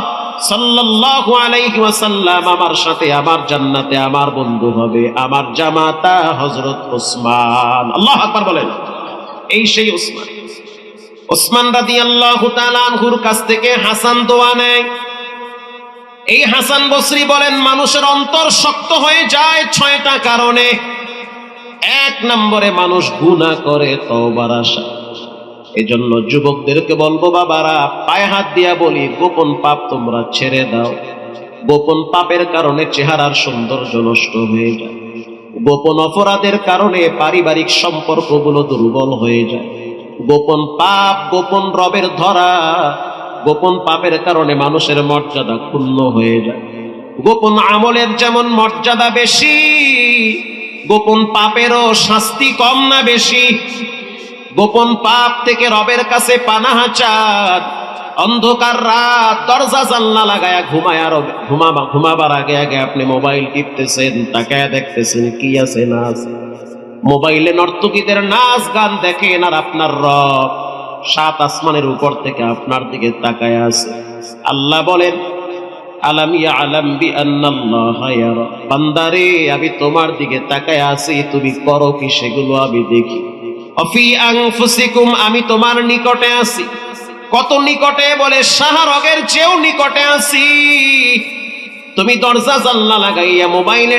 সাল্লাল্লাহু আলাইহি ওয়াসাল্লাম আমার সাথে আমার জান্নাতে আমার বন্ধু হবে, আমার জামাতা হযরত ওসমান। আল্লাহু আকবার বলেন। এই সেই ওসমান। ওসমান রাদিয়াল্লাহু তাআলা আনহুর কাছ থেকে হাসান দোয়া নেয়। এই হাসান বসরি বলেন মানুষের অন্তর শক্ত হয়ে যায় 6টা কারণে। 1 নম্বরে মানুষ গুনাহ করে তওবার আশা। এজন্য যুবকদেরকে বলবো বাবারা, পায়ে হাত দিয়া বলি গোপন পাপ তোমরা ছেড়ে দাও। গোপন পাপের কারণে চেহারার সৌন্দর্য নষ্ট হয়ে যায়। গোপন অপরাধের কারণে পারিবারিক সম্পর্কগুলো দুর্বল হয়ে যায়। গোপন পাপ, গোপন রবের ধরা, গোপন পাপের কারণে মানুষের মর্যাদা ক্ষুণ্ণ হয়ে যায়। গোপন আমলের যেমন মর্যাদা বেশি, গোপন পাপেরও শাস্তি কম না বেশি? গোপন পাপ থেকে রবের কাছে পানাহা চান। অন্ধকার রাত দরজা জানলা লাগায়া ঘুমাবার আগে আগে আপনি মোবাইল টিপতেছেন, তাকায়া দেখতেছেন কি আছে না আছে। মোবাইলে নর্তকীদের নাচ গান দেখেন, আর আপনার রব সাত আসমানের উপর থেকে আপনার দিকে তাকায় আছে। আল্লাহ বলেন, আলাম ইয়ালাম বিআন্নাল্লাহা ইয়ারা, বান্দারে আমি তোমার দিকে তাকায় আছি, তুমি করো কি সেগুলো আমি দেখি। অফি আনফুসিকুম, আমি তোমার নিকটে আছি। কত নিকটে? বলে শাহরগের চেয়েও নিকটে আছি। তুমি দরজা জানলা লাগাইয়া মোবাইলে